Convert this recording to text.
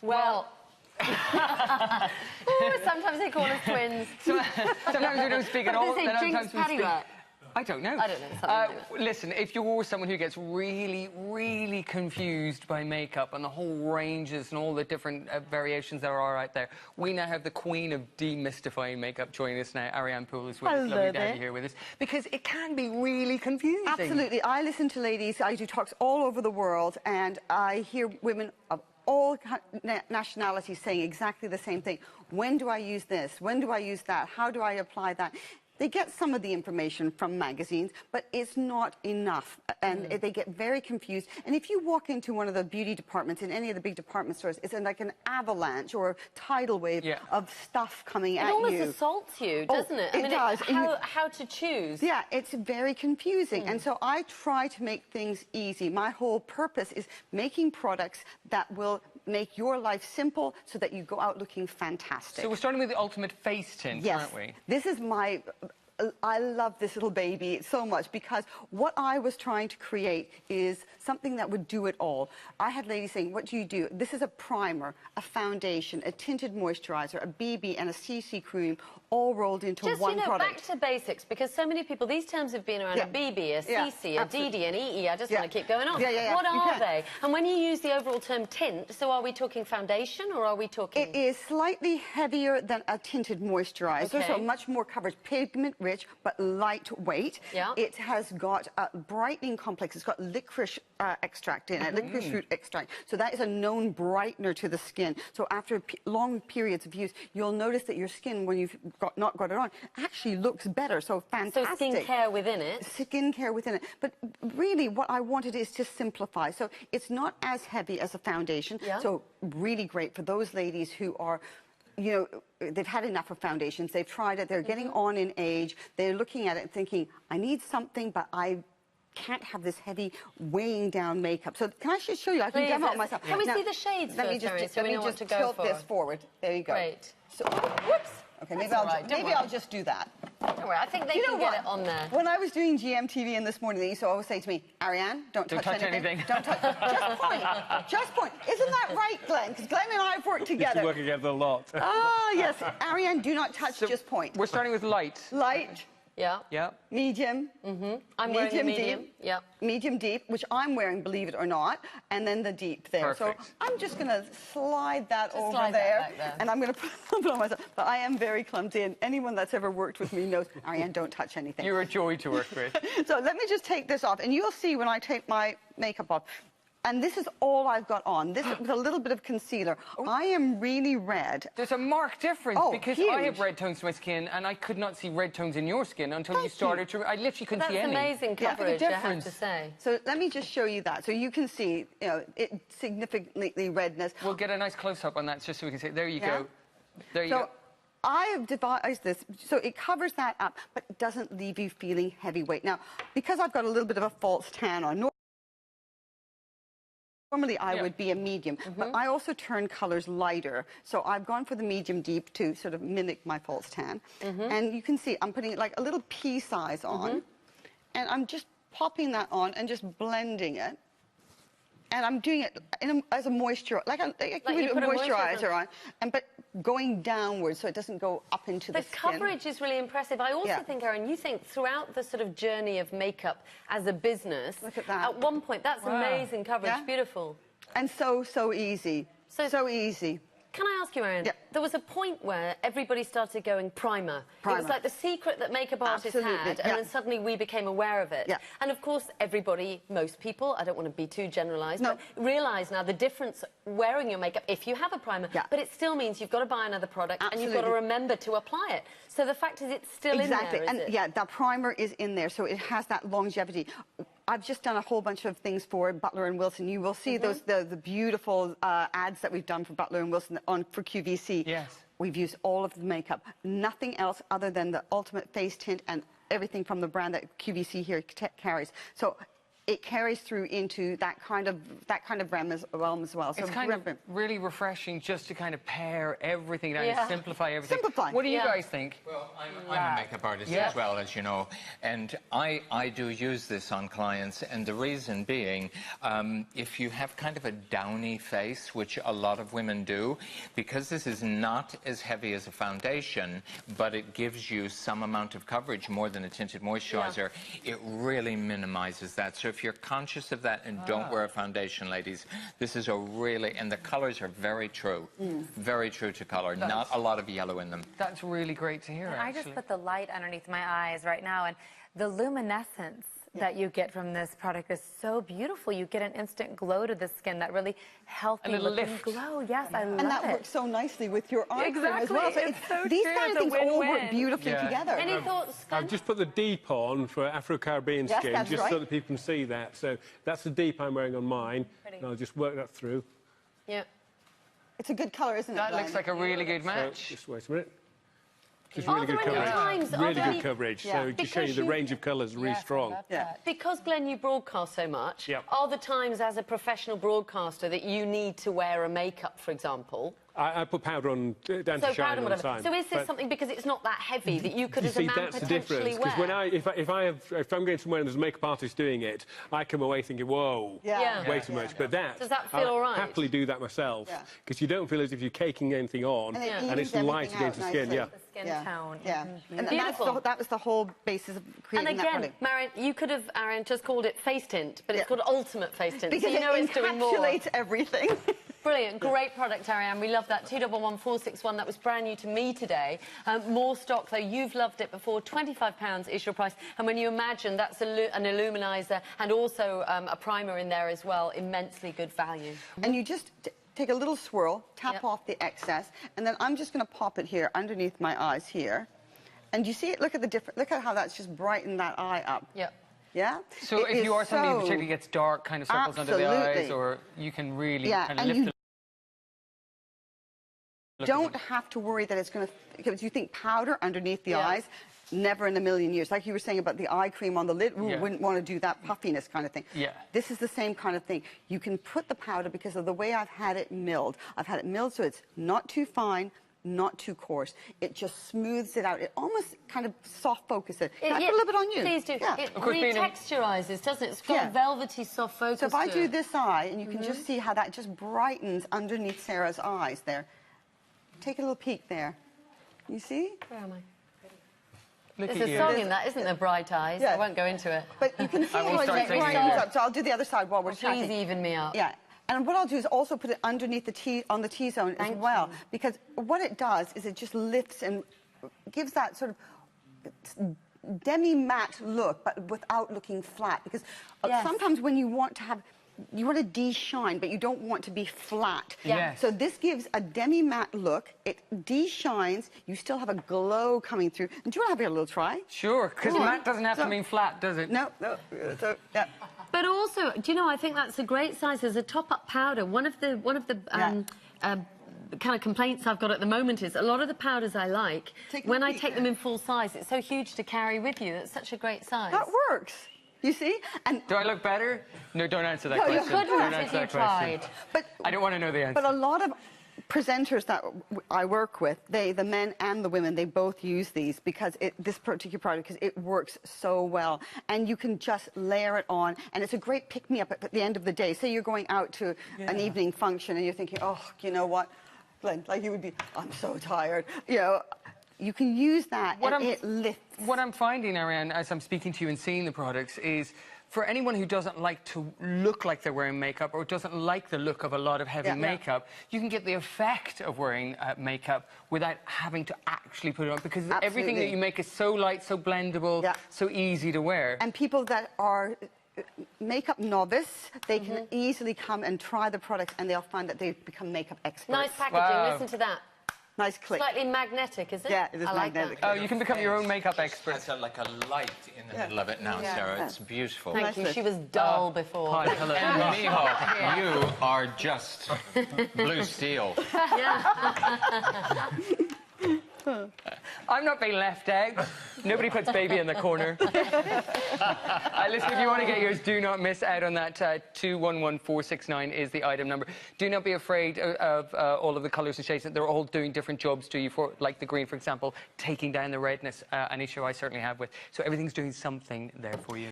Well... Ooh, sometimes they call us twins. Sometimes we don't speak at all. They say drinks patty whack. I don't know. I don't know. Something like that. Listen, if you're someone who gets really, really confused by makeup and the whole ranges and all the different variations there are out there, we now have the queen of demystifying makeup joining us now. Ariane Poole is with us. Lovely to have you here with us. Because it can be really confusing. Absolutely. I listen to ladies. I do talks all over the world, and I hear women of all nationalities saying exactly the same thing. When do I use this? When do I use that? How do I apply that? They get some of the information from magazines, but it's not enough, and they get very confused. And if you walk into one of the beauty departments in any of the big department stores, it's like an avalanche or a tidal wave of stuff coming at you. It almost assaults you, doesn't it? I mean, it does. How to choose. Yeah, it's very confusing. And so I try to make things easy. My whole purpose is making products that will make your life simple so that you go out looking fantastic. So we're starting with the ultimate face tint, aren't we? This is my... I love this little baby so much because what I was trying to create is something that would do it all. I had ladies saying, what do you do? This is a primer, a foundation, a tinted moisturizer, a BB and a CC cream all rolled into one product. Back to basics, because so many people, these terms have been around, a BB, a CC, a DD, an EE. I just want to keep going on. What are they? And when you use the overall term tint, so are we talking foundation or are we talking... It is slightly heavier than a tinted moisturizer, so much more coverage, pigment rich, but lightweight. It has got a brightening complex. It's got licorice extract in it, licorice root extract. So that is a known brightener to the skin. So after long periods of use, you'll notice that your skin, when you've not got it on, actually looks better. So fantastic. So skincare within it. Skincare within it. But really, what I wanted is to simplify. So it's not as heavy as a foundation. So really great for those ladies who are, you know, they've had enough of foundations. They've tried it. They're getting on in age. They're looking at it and thinking, I need something, but I can't have this heavy weighing down makeup. So can I just show you? I can demo it myself. Can we see the shades let me just tilt this forward. There you go. Great. So, whoops. Okay, maybe I'll just do that. Don't worry, I think they can get it on there. When I was doing GMTV in this morning, they used to always say to me, Ariane, don't touch anything. Don't touch Just point. Just point. Isn't that right, Glenn? Because Glenn and I have worked together. We used to work together a lot. Ah, yes. Ariane, do not touch, just point. We're starting with light. Light. Yeah. Medium. I'm wearing medium. Deep. Medium deep, which I'm wearing, believe it or not, and then the deep there. Perfect. So I'm just going to slide that over there, and I'm going to put it on myself. But I am very clumsy, and anyone that's ever worked with me knows, Ariane, don't touch anything. You're a joy to work with. So let me just take this off, and you'll see when I take my makeup off. And this is all I've got on. This with a little bit of concealer. I am really red. There's a marked difference because huge. I have red tones to my skin and I could not see red tones in your skin until you started to... I literally couldn't see any. That's amazing coverage, I have to say. So let me just show you that. So you can see, you know, it significantly redness. We'll get a nice close-up on that just so we can see. There you go. There you go. I have devised this so it covers that up, but it doesn't leave you feeling heavyweight. Now, because I've got a little bit of a false tan on, normally I would be a medium, but I also turn colors lighter. So I've gone for the medium deep to sort of mimic my false tan. And you can see I'm putting like a little pea size on, and I'm just popping that on and just blending it. And I'm doing it as a moisturizer, like you put a moisturizer on, but going downwards so it doesn't go up into the skin. The coverage is really impressive. I also think, Ariane, you think throughout the sort of journey of makeup as a business, look at that. At one point, that's amazing coverage, beautiful. And so easy, so easy. Can I ask you, Ariane, there was a point where everybody started going primer. It was like the secret that makeup artists had, and then suddenly we became aware of it. And of course, everybody, most people, I don't want to be too generalised, but realise now the difference wearing your makeup if you have a primer, but it still means you've got to buy another product and you've got to remember to apply it. So the fact is it's still in there, is it? Yeah, that primer is in there, so it has that longevity. I've just done a whole bunch of things for Butler & Wilson. You will see those the beautiful ads that we've done for Butler & Wilson for QVC. Yes. We've used all of the makeup. Nothing else other than the ultimate face tint and everything from the brand that QVC here carries. So it carries through into that kind of realm as well. So it's kind of really refreshing just to kind of pare everything down and simplify everything. Simplify. What do you guys think? Well, I'm a makeup artist as well, as you know, and I do use this on clients, and the reason being, if you have kind of a downy face, which a lot of women do, because this is not as heavy as a foundation, but it gives you some amount of coverage more than a tinted moisturizer, it really minimizes that. So if you're conscious of that and don't wear a foundation, ladies, this is a really, and the colors are very true, very true to color, not a lot of yellow in them. That's really great to hear, I just put the light underneath my eyes right now, and the luminescence that you get from this product is so beautiful. You get an instant glow to the skin, that really healthy looking glow. Yes, I love it. And that works so nicely with your eye cream as well. So it's so these true. kind of things all work beautifully together. Any thoughts, Glenn? I've just put the deep on for Afro-Caribbean skin, just so that people can see that. So that's the deep I'm wearing on mine, and I'll just work that through. Yeah. It's a good colour, isn't it? That looks like a really good match. So, just wait a minute. Just Are really good there any coverage. times- are Really there good any- coverage. Yeah. So just showing you the Because range of colours really strong. Because, Glenn, you broadcast so much, Yep. are the times as a professional broadcaster that you need to wear a makeup, for example? I put powder on down to shine all the time. So is this something, because it's not that heavy, that you could, as a man, that's the potentially difference. wear? Because if I'm going somewhere and there's a makeup artist doing it, I come away thinking, whoa, way too much. But Does that feel I'll all right? happily do that myself, because you don't feel as if you're caking anything on, and it's light against the skin. The skin tone. And Beautiful. that was the whole basis of creating And that again, product. Marion, you could have, Ariane, just called it face tint, but it's called ultimate face tint. Because so you know it it's doing more. encapsulates everything. Brilliant, great product, Ariane. We love that. 211461. That was brand new to me today. More stock, though. You've loved it before. £25 is your price. And when you imagine that's an illuminizer and also a primer in there as well, immensely good value. And you just take a little swirl, tap off the excess, and then I'm just going to pop it here underneath my eyes here. And you see it? Look at the different. Look at how that's just brightened that eye up. Yep. Yeah. So if you are somebody who particularly gets dark kind of circles under the eyes, or you can really kind of lift the... Don't have to worry that it's going to, because you think powder underneath the eyes, never in a million years. Like you were saying about the eye cream on the lid, wouldn't want to do that puffiness kind of thing. This is the same kind of thing. You can put the powder, because of the way I've had it milled. I've had it milled so it's not too fine, not too coarse. It just smooths it out. It almost kind of soft focuses it. Can I put a little bit on you? Please do. Yeah. It retexturizes, doesn't it? It's got a velvety, soft focus. So if I do this eye, and you can just see how that just brightens underneath Sarah's eyes there. Take a little peek there. You see? Where am I? Look There's a song in that, isn't there? Bright Eyes. I won't go into it. But you can see how it brightens up. So I'll do the other side while we're chatting. Please even me up. Yeah. And what I'll do is also put it underneath the on the T-zone as well, because what it does is it just lifts and gives that sort of demi-matte look, but without looking flat. Because sometimes when you want to have, you want to de-shine, but you don't want to be flat. So this gives a demi-matte look. It de-shines. You still have a glow coming through. And do you want to have a little try? Sure, because matte doesn't have to mean flat, does it? No. So, But also, do you know, I think that's a great size as a top-up powder. One of the kind of complaints I've got at the moment is a lot of the powders I like, when I take them in full size, it's so huge to carry with you. It's such a great size. That works. You see? And do I look better? No, don't answer that question. You couldn't if you tried. But I don't want to know the answer. But a lot of presenters that I work with, the men and the women, they both use these because this particular product, because it works so well. And you can just layer it on, and it's a great pick-me-up at the end of the day. Say you're going out to an evening function and you're thinking, oh, you know what? Like you would be, I'm so tired. You know, you can use that and it lifts. What I'm finding, Ariane, as I'm speaking to you and seeing the products is, for anyone who doesn't like to look like they're wearing makeup or doesn't like the look of a lot of heavy makeup, you can get the effect of wearing makeup without having to actually put it on, because everything that you make is so light, so blendable, so easy to wear. And people that are makeup novice, they can easily come and try the products, and they'll find that they've become makeup experts. Nice packaging, listen to that. Nice click. Slightly magnetic, is it? Yeah, it is magnetic. Oh, you can become your own makeup expert. It's like a light in the middle of it now, Sarah. It's beautiful. Thank you. She was dull before. Hi, hello. And Miho, you are just blue steel. I'm not being left out. Nobody puts baby in the corner. Listen, if you want to get yours, do not miss out on that. 211469 is the item number. Do not be afraid of all of the colours and shades. They're all doing different jobs to you, for, like the green, for example, taking down the redness, an issue I certainly have with. So everything's doing something there for you.